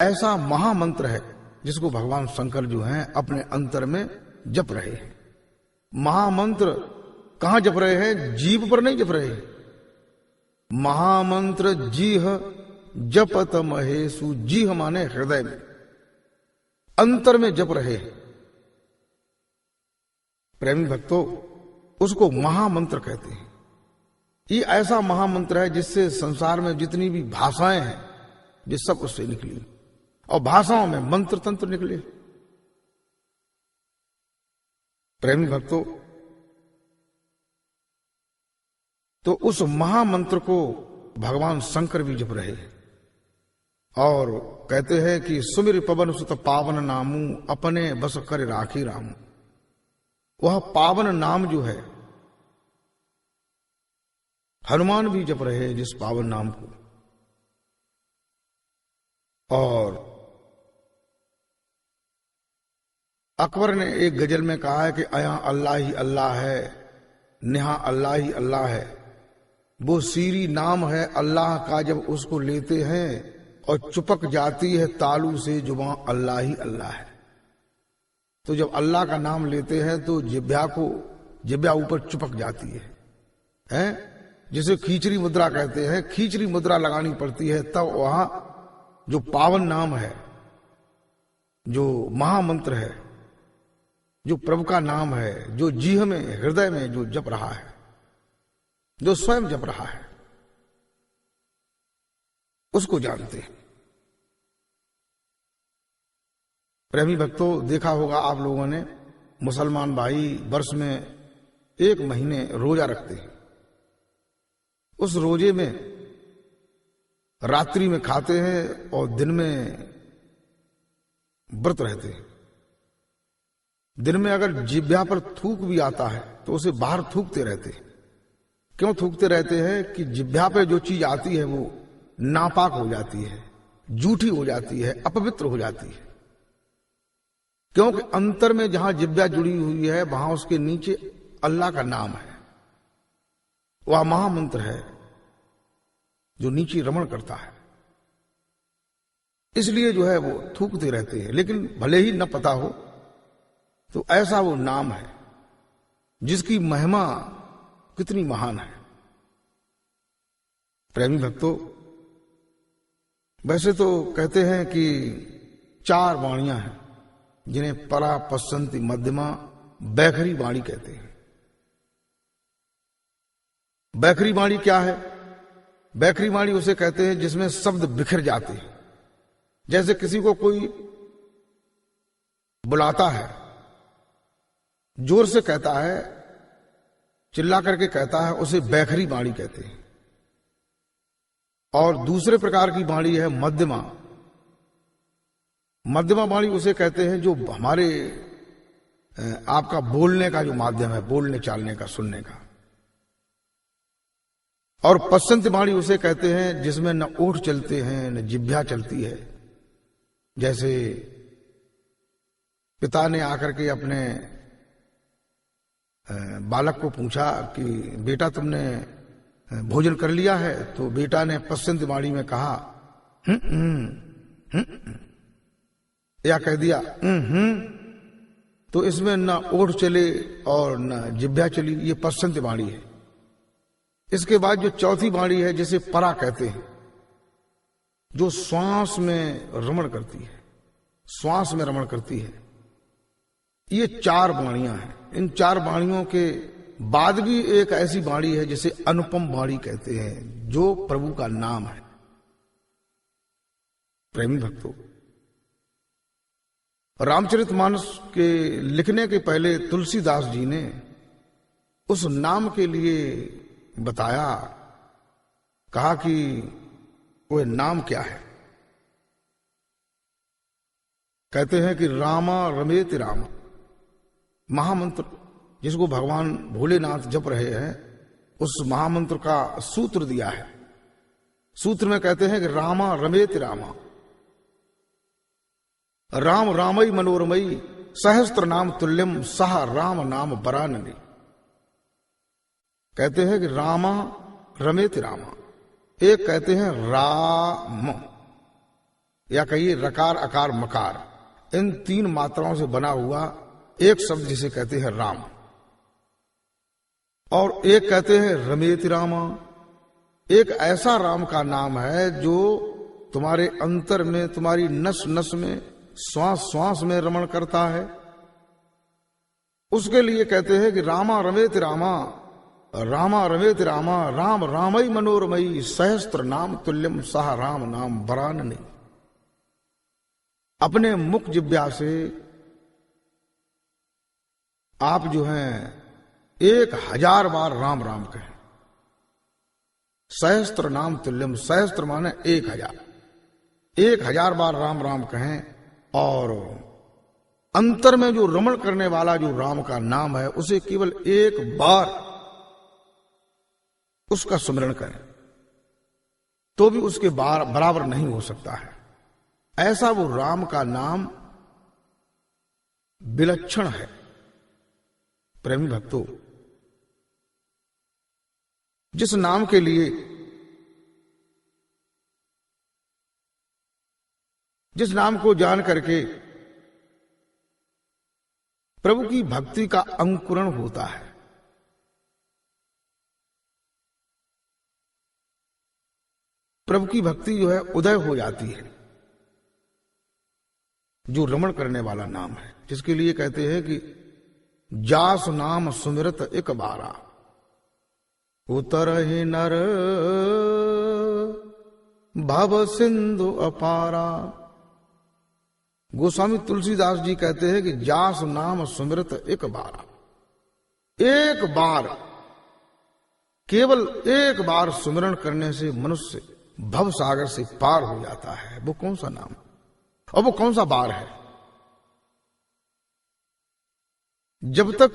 ऐसा महामंत्र है जिसको भगवान शंकर जो हैं अपने अंतर में जप रहे हैं। महामंत्र कहां जप रहे हैं? जीभ पर नहीं जप रहे हैं। महामंत्र जीह जपत महेशु, जीह माने हृदय में, अंतर में जप रहे हैं। प्रेमी भक्तों, उसको महामंत्र कहते हैं। ये ऐसा महामंत्र है जिससे संसार में जितनी भी भाषाएं हैं ये सब उससे निकली, और भाषाओं में मंत्र तंत्र निकले। प्रेमी भक्तों, तो उस महामंत्र को भगवान शंकर भी जप रहे हैं और कहते हैं कि सुमिर पवन सुत पावन नामू अपने बस कर राखी रामू। वह पावन नाम जो है हनुमान भी जप रहे हैं जिस पावन नाम को। और अकबर ने एक गजल में कहा है कि अया अल्लाह ही अल्लाह है, नेहा अल्लाह ही अल्लाह है। वो सीरी नाम है अल्लाह का, जब उसको लेते हैं और चुपक जाती है तालू से जुबां, अल्लाह ही अल्लाह है। तो जब अल्लाह का नाम लेते हैं तो जिब्या ऊपर चुपक जाती है, हैं? जिसे खींचरी मुद्रा कहते हैं। खींचरी मुद्रा लगानी पड़ती है, तब वहां जो पावन नाम है, जो महामंत्र है, जो प्रभु का नाम है, जो जीह में हृदय में जो जप रहा है, जो स्वयं जप रहा है, उसको जानते हैं। प्रेमी भक्तों, देखा होगा आप लोगों ने, मुसलमान भाई वर्ष में 1 महीने रोजा रखते हैं। उस रोजे में रात्रि में खाते हैं और दिन में व्रत रहते हैं। दिन में अगर जिह्वा पर थूक भी आता है तो उसे बाहर थूकते रहते हैं। क्यों थूकते रहते हैं? कि जिह्वा पे जो चीज आती है वो नापाक हो जाती है, जूठी हो जाती है, अपवित्र हो जाती है। क्योंकि अंतर में जहां जिह्वा जुड़ी हुई है वहां उसके नीचे अल्लाह का नाम है, वह महामंत्र है जो नीचे रमण करता है। इसलिए जो है वो थूकते रहते हैं, लेकिन भले ही न पता हो तो ऐसा वो नाम है जिसकी महिमा कितनी महान है। प्रेमी भक्तों, वैसे तो कहते हैं कि 4 वाणियां हैं जिन्हें परा, पश्चंती, मध्यमा, बैखरी वाणी कहते हैं। बैखरी वाणी क्या है? बैखरी वाणी उसे कहते हैं जिसमें शब्द बिखर जाते हैं। जैसे किसी को कोई बुलाता है, जोर से कहता है, चिल्ला करके कहता है, उसे बैखरी वाणी कहते हैं। और दूसरे प्रकार की वाणी है मध्यमा। मध्यमा वाणी उसे कहते हैं जो हमारे आपका बोलने का जो माध्यम है, बोलने चालने का, सुनने का। और पश्चंत वाणी उसे कहते हैं जिसमें न ओठ चलते हैं न जिह्वा चलती है। जैसे पिता ने आकर के अपने बालक को पूछा कि बेटा तुमने भोजन कर लिया है? तो बेटा ने पश्चंत वाणी में कहा या कह दिया तो इसमें न ओठ चले और न जिह्वा चली। ये पश्चंत वाणी है। इसके बाद जो चौथी वाणी है जिसे परा कहते हैं, जो श्वास में रमण करती है, श्वास में रमण करती है। ये 4 वाणियां हैं। इन 4 वाणियों के बाद भी एक ऐसी वाणी है जिसे अनुपम वाणी कहते हैं, जो प्रभु का नाम है। प्रेमी भक्तों, रामचरितमानस के लिखने के पहले तुलसीदास जी ने उस नाम के लिए बताया, कहा कि वह नाम क्या है। कहते हैं कि रामा रमेति राम, महामंत्र जिसको भगवान भोलेनाथ जप रहे हैं, उस महामंत्र का सूत्र दिया है। सूत्र में कहते हैं कि रामा रमेति रामा, राम रामई मनोरमयी, सहस्त्र नाम तुल्यम सह राम नाम बराननी। कहते हैं कि रामा रमेति रामा, एक कहते हैं राम, या कहिए रकार अकार मकार, इन 3 मात्राओं से बना हुआ एक शब्द जिसे कहते हैं राम, और एक कहते हैं रमेति रामा। एक ऐसा राम का नाम है जो तुम्हारे अंतर में, तुम्हारी नस नस में, श्वास श्वास में रमण करता है। उसके लिए कहते हैं कि रामा रमेति रामा, रामा रमेति रामा, राम रामई मनोरमयी, सहस्त्र नाम तुल्यम सह राम नाम वराननी। अपने मुख जिह्वा से आप जो हैं 1000 बार राम राम कहें। सहस्त्र नाम तुल्यम, सहस्त्र माने 1000, 1000 बार राम राम कहें। और अंतर में जो रमण करने वाला जो राम का नाम है उसे केवल 1 बार उसका स्मरण करें तो भी उसके बराबर नहीं हो सकता है। ऐसा वो राम का नाम विलक्षण है। प्रेमी भक्तों, जिस नाम के लिए, जिस नाम को जान करके प्रभु की भक्ति का अंकुरण होता है, प्रभु की भक्ति जो है उदय हो जाती है, जो रमण करने वाला नाम है, जिसके लिए कहते हैं कि जास नाम सुमिरत एक बारा, उतर ही नर भव सिंधु अपारा। गोस्वामी तुलसीदास जी कहते हैं कि जास नाम सुमिरत एक बारा, एक बार, केवल एक बार सुमिरन करने से मनुष्य भव सागर से पार हो जाता है। वो कौन सा नाम और वो कौन सा बार है? जब तक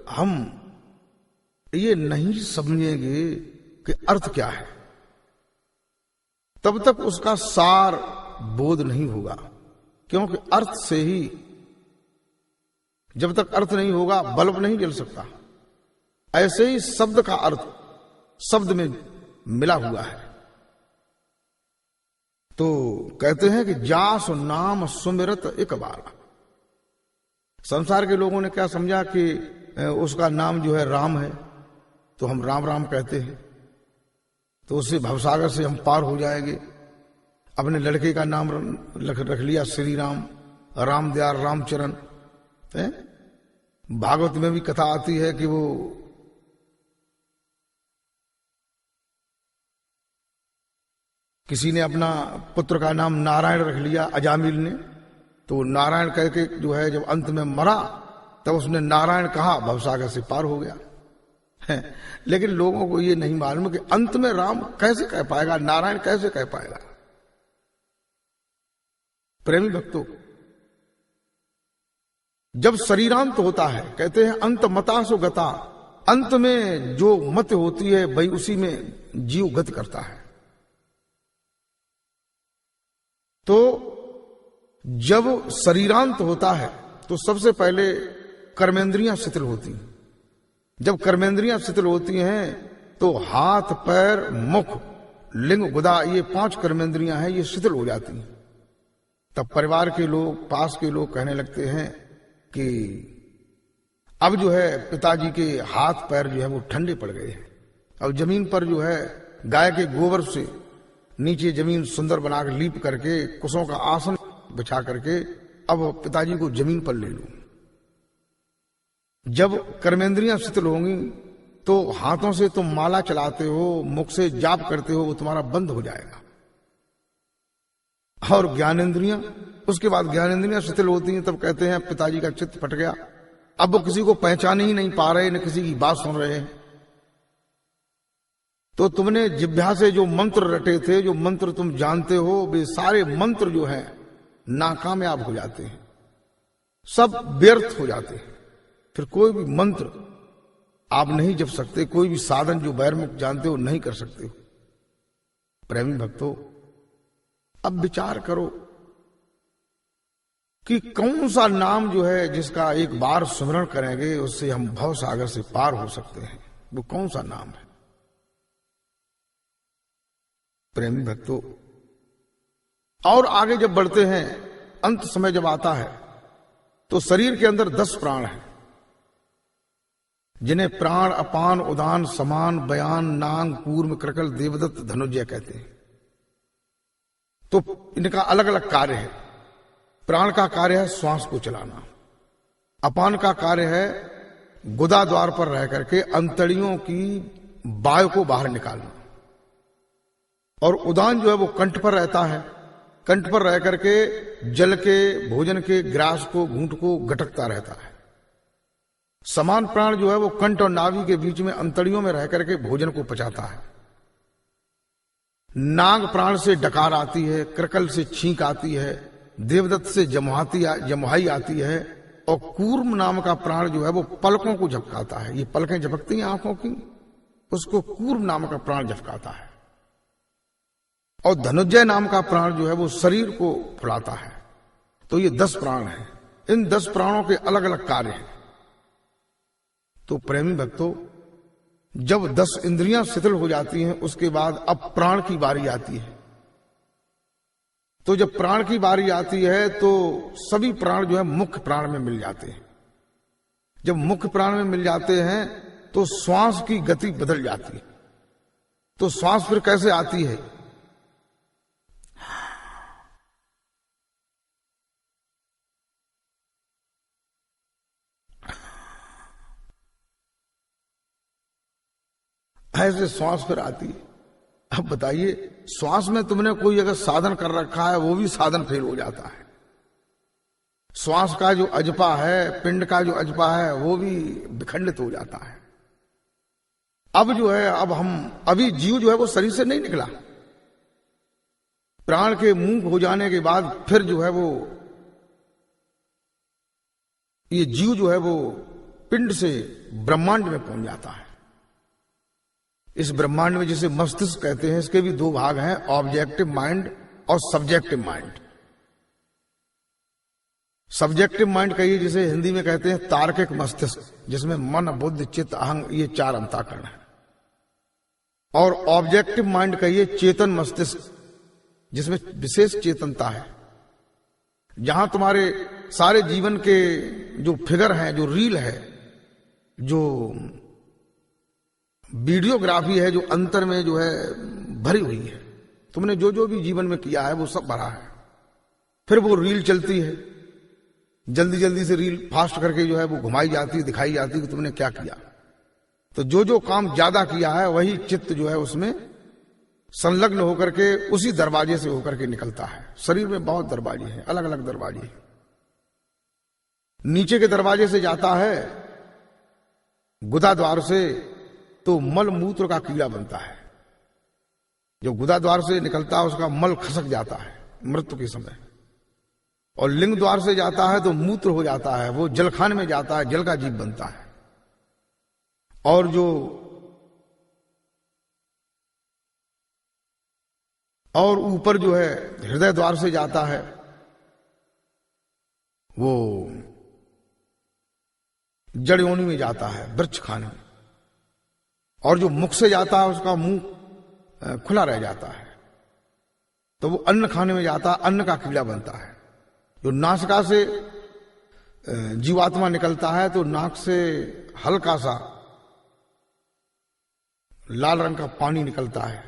हम ये नहीं समझेंगे कि अर्थ क्या है, तब तक उसका सार बोध नहीं होगा। क्योंकि अर्थ से ही, जब तक अर्थ नहीं होगा बल्ब नहीं जल सकता। ऐसे ही शब्द का अर्थ शब्द में मिला हुआ है। तो कहते हैं कि जास नाम सुमिरत एक बार। संसार के लोगों ने क्या समझा कि उसका नाम जो है राम है, तो हम राम राम कहते हैं, तो उससे भवसागर से हम पार हो जाएंगे। अपने लड़के का नाम रख लिया श्री राम, राम दयाल रामचरण। भागवत में भी कथा आती है कि वो किसी ने अपना पुत्र का नाम नारायण रख लिया, अजामिल ने, तो नारायण कह के जो है जब अंत में मरा तब उसने नारायण कहा, भवसागर से पार हो गया है। लेकिन लोगों को ये नहीं मालूम कि अंत में राम कैसे कह पाएगा, नारायण कैसे कह पाएगा। प्रेमी भक्तों, जब शरीरांत होता है, कहते हैं अंत मता सो गता, अंत में जो मत होती है वही उसी में जीव गत करता है। तो जब शरीरांत होता है तो सबसे पहले कर्मेंद्रियां शिथिल होती हैं। जब कर्मेंद्रियां शिथिल होती हैं तो हाथ, पैर, मुख, लिंग, गुदा, ये 5 कर्मेंद्रियां हैं, ये शिथिल हो जाती हैं। तब परिवार के लोग, पास के लोग कहने लगते हैं कि अब जो है पिताजी के हाथ पैर जो है वो ठंडे पड़ गए हैं। अब जमीन पर जो है गाय के गोबर से नीचे जमीन सुंदर बनाकर लीप करके कुशों का आसन बिछा करके अब पिताजी को जमीन पर ले लो। जब कर्मेंद्रियां शिथिल होंगी तो हाथों से तुम माला चलाते हो, मुख से जाप करते हो, वो तुम्हारा बंद हो जाएगा। और ज्ञानेंद्रियां, उसके बाद ज्ञानेंद्रियां शिथिल होती हैं, तब कहते हैं पिताजी का चित्त फट गया, अब वो किसी को पहचान ही नहीं पा रहे, न किसी की बात सुन रहे हैं। तो तुमने जिह्वा से जो मंत्र रटे थे, जो मंत्र तुम जानते हो, वे सारे मंत्र जो है नाकामयाब हो जाते हैं, सब व्यर्थ हो जाते हैं। फिर कोई भी मंत्र आप नहीं जप सकते, कोई भी साधन जो बहिर्मुख जानते हो नहीं कर सकते हो। प्रेमी भक्तों, अब विचार करो कि कौन सा नाम जो है जिसका एक बार स्मरण करेंगे उससे हम भव सागर से पार हो सकते हैं, वो कौन सा नाम है। प्रेमी भक्तों, और आगे जब बढ़ते हैं, अंत समय जब आता है, तो शरीर के अंदर 10 प्राण हैं, जिन्हें प्राण, अपान, उदान, समान, बयान, नांग, कूर्म, कृकल, देवदत्त, धनुजय कहते हैं। तो इनका अलग अलग कार्य है। प्राण का कार्य है श्वास को चलाना, अपान का कार्य है गुदा द्वार पर रह करके अंतड़ियों की वायु को बाहर निकालना, और उदान जो है वो कंठ पर रहता है, कंठ पर रह करके जल के, भोजन के ग्रास को, घूंट को गटकता रहता है। समान प्राण जो है वो कंठ और नाभि के बीच में अंतड़ियों में रह करके भोजन को पचाता है। नाग प्राण से डकार आती है, कृकल से छींक आती है, देवदत्त से जमुहाई आती है, और कूर्म नाम का प्राण जो है वो पलकों को झपकाता है। ये पलकें झपकती हैं आंखों की, उसको कूर्म नाम का प्राण झपकाता है। और धनुजय नाम का प्राण जो है वो शरीर को फुलाता है। तो ये 10 प्राण हैं। इन 10 प्राणों के अलग अलग कार्य हैं। तो प्रेमी भक्तों, जब 10 इंद्रियां शिथिल हो जाती हैं, उसके बाद अब प्राण की बारी आती है। तो जब प्राण की बारी आती है तो सभी प्राण जो है मुख्य प्राण में मिल जाते हैं। जब मुख्य प्राण में मिल जाते हैं तो श्वास की गति बदल जाती है। तो श्वास फिर कैसे आती है? ऐसे श्वास फिर आती है। अब बताइए, श्वास में तुमने कोई अगर साधन कर रखा है, वो भी साधन फेल हो जाता है। श्वास का जो अजपा है, पिंड का जो अजपा है, वो भी विखंडित हो जाता है। अब जो है, अभी जीव जो है वो शरीर से नहीं निकला। प्राण के मुंह हो जाने के बाद फिर जो है वो ये जीव जो है वो पिंड से ब्रह्मांड में पहुंच जाता है। इस ब्रह्मांड में जिसे मस्तिष्क कहते हैं, इसके भी 2 भाग हैं, ऑब्जेक्टिव माइंड और सब्जेक्टिव माइंड। सब्जेक्टिव माइंड कहिए जिसे हिंदी में कहते हैं तार्किक मस्तिष्क, जिसमें मन, बुद्धि, चित्त, अहंग, ये 4 अंतःकरण है। और ऑब्जेक्टिव माइंड कहिए चेतन मस्तिष्क, जिसमें विशेष चेतनता है, जहां तुम्हारे सारे जीवन के जो फिगर हैं, जो रील है, जो वीडियोग्राफी है, जो अंतर में जो है भरी हुई है, तुमने जो जो भी जीवन में किया है वो सब भरा है। फिर वो रील चलती है, जल्दी जल्दी से रील फास्ट करके जो है वो घुमाई जाती है, दिखाई जाती है कि तुमने क्या किया। तो जो जो काम ज्यादा किया है वही चित्त जो है उसमें संलग्न होकर के उसी दरवाजे से होकर के निकलता है। शरीर में बहुत दरवाजे हैं, अलग अलग दरवाजे हैं। नीचे के दरवाजे से जाता है गुदा द्वार से, तो मल मूत्र का कीड़ा बनता है। जो गुदा द्वार से निकलता है उसका मल खसक जाता है मृत्यु के समय। और लिंग द्वार से जाता है तो मूत्र हो जाता है, वो जलखान में जाता है, जल का जीव बनता है। और जो और ऊपर जो है हृदय द्वार से जाता है, वो जड़ योनि में जाता है, वृक्ष खाने में। और जो मुख से जाता है उसका मुंह खुला रह जाता है, तो वो अन्न खाने में जाता है, अन्न का कीड़ा बनता है। जो नासिका से जीवात्मा निकलता है तो नाक से हल्का सा लाल रंग का पानी निकलता है,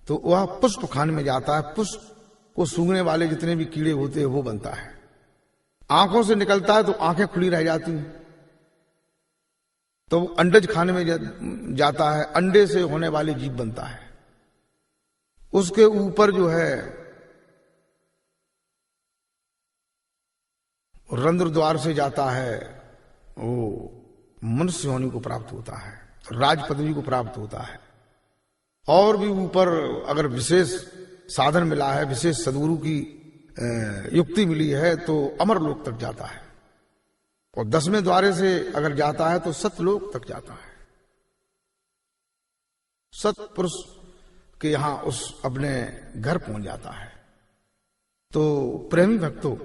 तो वह पुष्प खाने में जाता है। पुष्प को सूंघने वाले जितने भी कीड़े होते हैं वो बनता है। आंखों से निकलता है तो आंखें खुली रह जाती हैं, तो वो अंडज खाने में जाता है, अंडे से होने वाली जीव बनता है। उसके ऊपर जो है रंध्र द्वार से जाता है, वो मनुष्य योनि को प्राप्त होता है, राज पदवी को प्राप्त होता है। और भी ऊपर अगर विशेष साधन मिला है, विशेष सद्गुरु की युक्ति मिली है, तो अमर लोक तक जाता है। और 10वें द्वारे से अगर जाता है तो सतलोक तक जाता है। सतपुरुष के यहां उस अपने घर पहुंच जाता है। तो प्रेमी भक्तों,